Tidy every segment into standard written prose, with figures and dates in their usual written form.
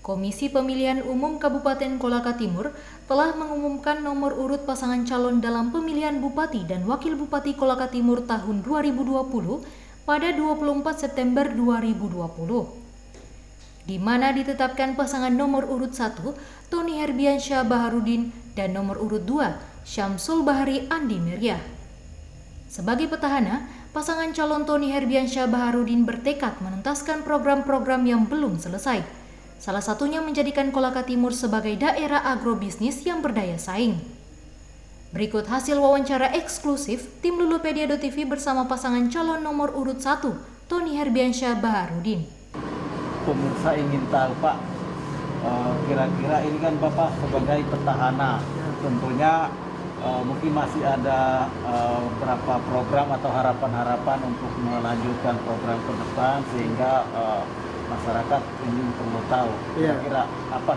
Komisi Pemilihan Umum Kabupaten Kolaka Timur telah mengumumkan nomor urut pasangan calon dalam pemilihan Bupati dan Wakil Bupati Kolaka Timur tahun 2020 pada 24 September 2020. Di mana ditetapkan pasangan nomor urut 1, Tony Herbiansyah Baharudin, dan nomor urut 2, Syamsul Bahari Andi Meriah. Sebagai petahana, pasangan calon Tony Herbiansyah Baharudin bertekad menuntaskan program-program yang belum selesai. Salah satunya menjadikan Kolaka Timur sebagai daerah agrobisnis yang berdaya saing. Berikut hasil wawancara eksklusif tim Lulupedia.tv bersama pasangan calon nomor urut 1, Tony Herbiansyah Baharudin. Pemirsa ingin tahu Pak, kira-kira ini kan Bapak sebagai petahana, tentunya mungkin masih ada beberapa program atau harapan-harapan untuk melanjutkan program ke depan sehingga masyarakat ini perlu tahu kira-kira apa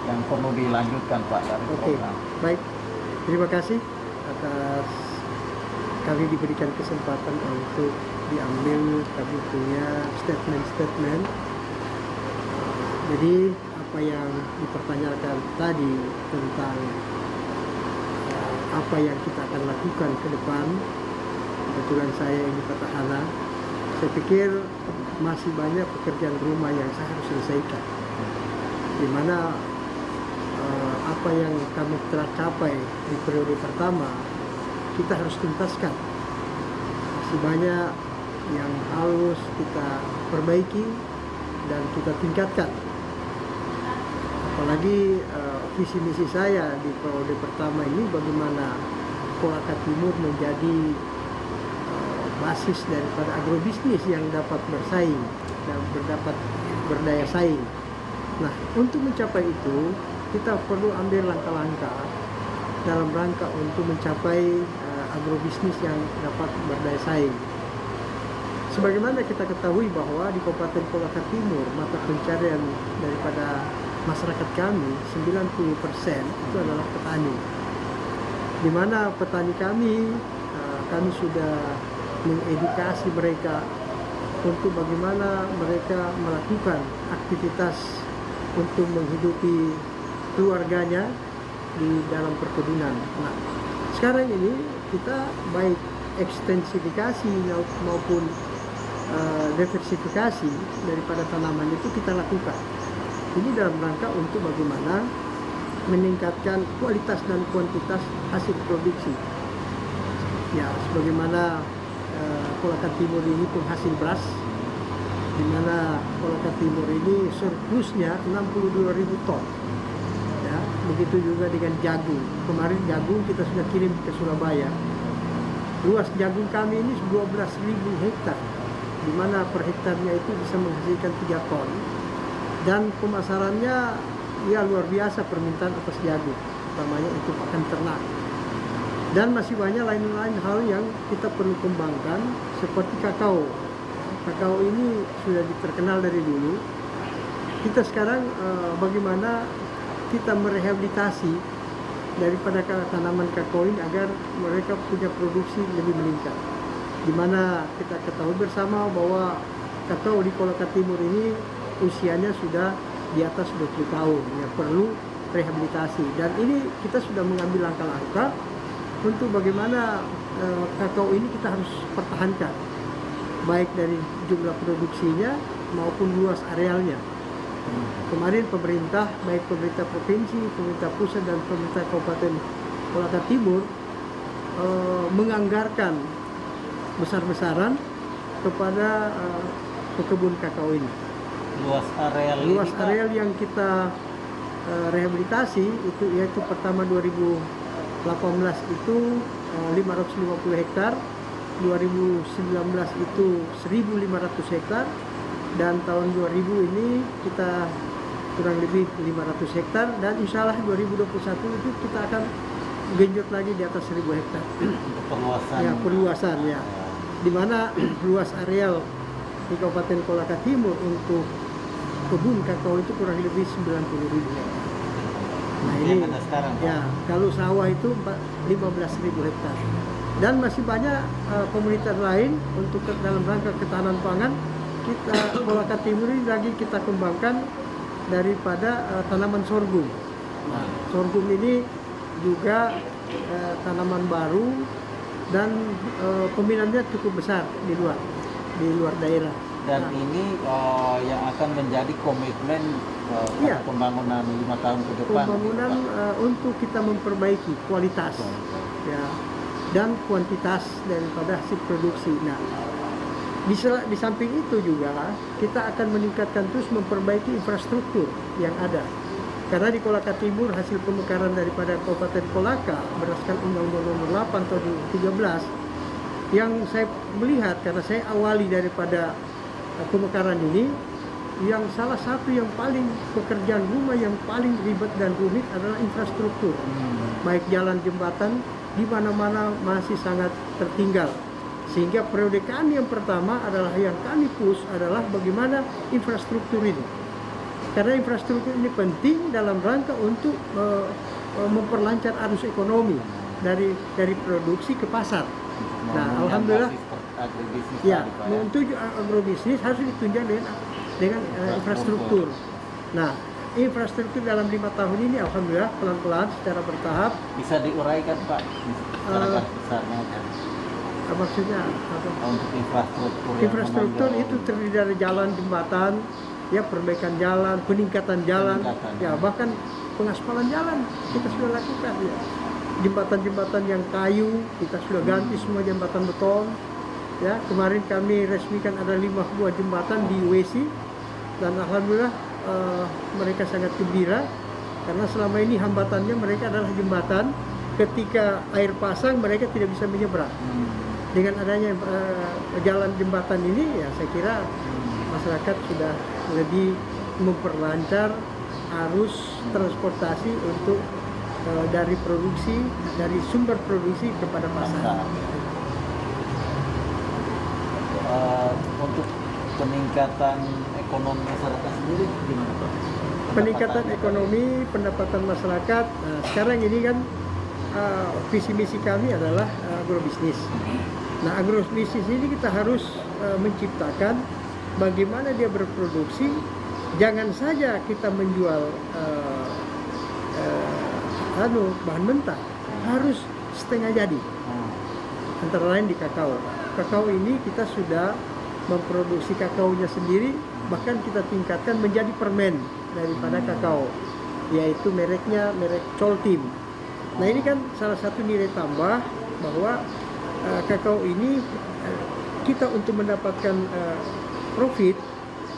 yang perlu dilanjutkan Pak dari program. Baik, terima kasih atas kami diberikan kesempatan untuk diambil kami punya statement. Jadi apa yang dipertanyakan tadi tentang apa yang kita akan lakukan ke depan, kebetulan saya ini petahana, saya pikir masih banyak pekerjaan rumah yang saya harus selesaikan, di mana apa yang kami telah capai di periode pertama kita harus tuntaskan. Masih banyak yang harus kita perbaiki dan kita tingkatkan. Apalagi visi misi saya di periode pertama ini bagaimana Kolaka Timur menjadi basis daripada agrobisnis yang dapat bersaing dan dapat berdaya saing. Nah, untuk mencapai itu kita perlu ambil langkah-langkah dalam rangka untuk mencapai agrobisnis yang dapat berdaya saing. Sebagaimana kita ketahui bahwa di Kabupaten Kolaka Timur mata pencarian daripada masyarakat kami 90% itu adalah petani. Di mana petani kami sudah mengedukasi mereka untuk bagaimana mereka melakukan aktivitas untuk menghidupi keluarganya di dalam perkebunan. Nah, sekarang ini kita baik ekstensifikasi maupun diversifikasi daripada tanaman itu kita lakukan. Ini dalam rangka untuk bagaimana meningkatkan kualitas dan kuantitas hasil produksi. Ya, sebagaimana Kolaka Timur ini penghasil beras, di mana Kolaka Timur ini surplusnya 62.000 ton. Ya, begitu juga dengan jagung. Kemarin jagung kita sudah kirim ke Surabaya. Luas jagung kami ini 12.000 hektar, di mana per hektarnya itu bisa menghasilkan 3 ton. Dan pemasarannya ya luar biasa permintaan atas jagung, utamanya untuk pakan ternak. Dan masih banyak lain-lain hal yang kita perlu kembangkan seperti kakao. Kakao ini sudah terkenal dari dulu. Kita sekarang bagaimana kita merehabilitasi daripada tanaman kakao ini agar mereka punya produksi lebih meningkat. Di mana kita ketahui bersama bahwa kakao di Kolaka Timur ini usianya sudah di atas 20 tahun, ya perlu rehabilitasi. Dan ini kita sudah mengambil langkah-langkah untuk bagaimana kakao ini kita harus pertahankan, baik dari jumlah produksinya maupun luas arealnya. Kemarin pemerintah, baik pemerintah provinsi, pemerintah pusat dan pemerintah Kabupaten Kolaka Timur menganggarkan besar-besaran kepada pekebun kakao ini. Luas areal yang kita rehabilitasi itu yaitu pertama 2018 itu 550 hektar, 2019 itu 1.500 hektar, dan tahun 2000 ini kita kurang lebih 500 hektar, dan insya Allah 2021 itu kita akan genjot lagi di atas 1.000 hektar. Perluasan ya. Di mana luas areal di Kabupaten Kolaka Timur untuk kebun kakao itu kurang lebih 90.000 hektar. Nah ini sekarang, ya kalau sawah itu 15.000 hektar. Dan masih banyak komunitas lain untuk dalam rangka ketahanan pangan. Kita Kolaka Timur ini lagi kita kembangkan daripada tanaman sorghum. Nah, Sorghum ini juga tanaman baru dan peminatnya cukup besar di luar daerah. dan ini yang akan menjadi komitmen Iya. pembangunan 5 tahun ke depan. Pembangunan untuk kita memperbaiki kualitas ya dan kuantitas daripada hasil produksi. Nah, di samping itu juga kita akan meningkatkan terus memperbaiki infrastruktur yang ada. Karena di Kolaka Timur hasil pemekaran daripada Kabupaten Kolaka berdasarkan Undang-Undang Nomor 8 tahun 2013 yang saya melihat karena saya awali daripada pemekaran ini, yang salah satu yang paling pekerjaan rumah yang paling ribet dan rumit adalah infrastruktur. Baik jalan jembatan di mana-mana masih sangat tertinggal. Sehingga periode kami yang pertama adalah yang kami push adalah bagaimana infrastruktur ini. Karena infrastruktur ini penting dalam rangka untuk memperlancar arus ekonomi dari produksi ke pasar. Nah, alhamdulillah ya, untuk agrobisnis harus ditunjang dengan infrastruktur. Nah, infrastruktur dalam 5 tahun ini alhamdulillah pelan-pelan secara bertahap bisa diuraikan Pak secara besarnya kan? Maksudnya apa? Untuk infrastruktur Infrastruktur itu terdiri dari jalan, jembatan, ya perbaikan jalan, peningkatan jalan, ya bahkan pengaspalan jalan kita sudah lakukan ya. Jembatan-jembatan yang kayu kita sudah ganti semua jembatan beton. Ya, kemarin kami resmikan ada 5 buah jembatan di WC dan alhamdulillah mereka sangat gembira karena selama ini hambatannya mereka adalah jembatan ketika air pasang mereka tidak bisa menyeberang. Dengan adanya jalan jembatan ini ya saya kira masyarakat sudah lebih memperlancar arus transportasi untuk dari produksi, dari sumber produksi kepada pasar. Untuk peningkatan ekonomi masyarakat sendiri gimana Pak? Peningkatan ekonomi, pendapatan masyarakat. Nah, sekarang ini kan visi misi kami adalah agrobisnis. Nah, agrobisnis ini kita harus menciptakan bagaimana dia berproduksi. Jangan saja kita menjual bahan mentah, harus setengah jadi. Antara lain di kakao. Kakao ini kita sudah memproduksi kakaonya sendiri, bahkan kita tingkatkan menjadi permen daripada kakao, yaitu mereknya merek Choltim. Nah, ini kan salah satu nilai tambah bahwa kakao ini kita untuk mendapatkan profit,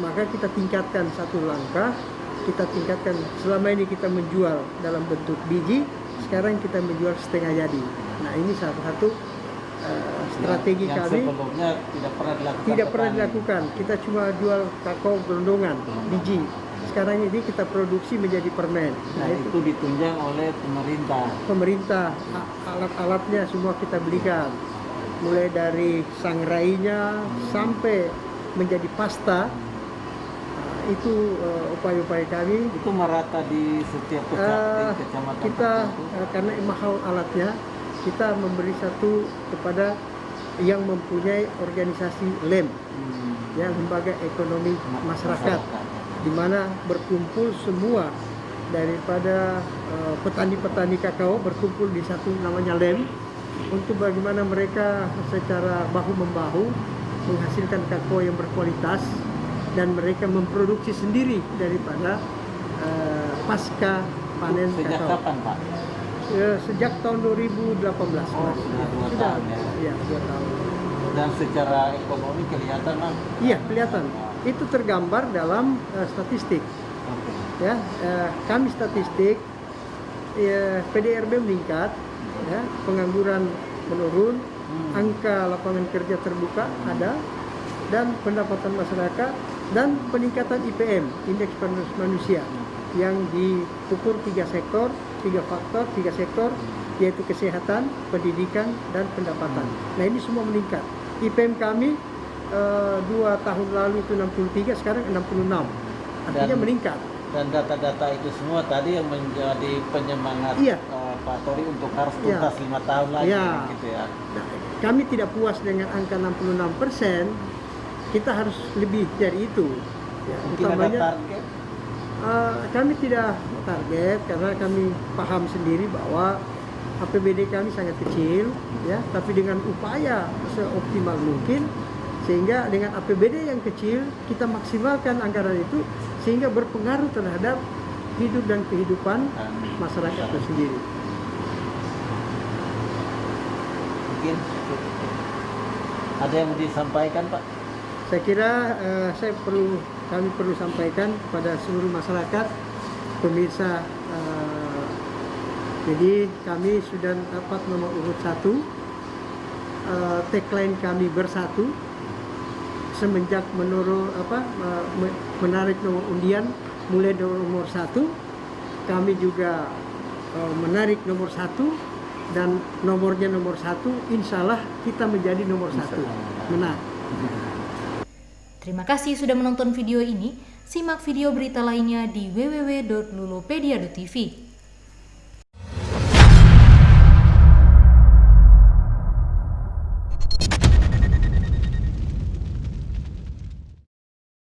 maka kita tingkatkan satu langkah, kita tingkatkan. Selama ini kita menjual dalam bentuk biji, sekarang kita menjual setengah jadi. Nah, ini salah satu strategi yang kami. Sebelumnya tidak pernah dilakukan. Kita cuma jual kakao gelondongan, biji. Sekarang ini kita produksi menjadi permen. Nah, itu ditunjang oleh Pemerintah, alat-alatnya semua kita belikan. Mulai dari sangrainya sampai menjadi pasta. Itu upaya-upaya kami. Itu merata di setiap kecamatan. Kita karena mahal alatnya, kita memberi satu kepada yang mempunyai organisasi LEM, ya, Lembaga Ekonomi Masyarakat, di mana berkumpul semua daripada petani-petani kakao berkumpul di satu namanya LEM untuk bagaimana mereka secara bahu-membahu menghasilkan kakao yang berkualitas dan mereka memproduksi sendiri daripada pasca panen Sejak kakao. kapan Pak? Sejak tahun 2018. Sudah 2 tahun ya. Iya, 2 tahun. Dan secara ekonomi kelihatan Bang? Iya, kelihatan. Itu tergambar dalam statistik. Ya, kami statistik PDRB meningkat, ya, pengangguran menurun, angka lapangan kerja terbuka ada, dan pendapatan masyarakat dan peningkatan IPM, indeks produksi manusia, yang diukur 3 sektor, 3 faktor, 3 sektor, yaitu kesehatan, pendidikan, dan pendapatan. Nah, ini semua meningkat. IPM kami 2 tahun lalu itu 63, sekarang 66. Artinya meningkat. Dan data-data itu semua tadi yang menjadi penyemangat Pak Tori untuk harus tuntas 5 tahun lagi gitu ya. Nah, kami tidak puas dengan angka 66%, kita harus lebih dari itu. Ya, Mungkin ada target? Kami tidak target karena kami paham sendiri bahwa APBD kami sangat kecil, ya, tapi dengan upaya seoptimal mungkin, sehingga dengan APBD yang kecil kita maksimalkan anggaran itu sehingga berpengaruh terhadap hidup dan kehidupan masyarakat itu sendiri. Mungkin ada yang mau disampaikan, Pak? Saya kira kami perlu sampaikan kepada seluruh masyarakat, pemirsa. Jadi kami sudah dapat nomor urut 1. Tagline kami bersatu. Semenjak menarik nomor undian mulai dari nomor 1, kami juga menarik nomor 1 dan nomornya nomor 1. Insya Allah kita menjadi nomor 1. Menang. Terima kasih sudah menonton video ini. Simak video berita lainnya di www.lulopedia.tv.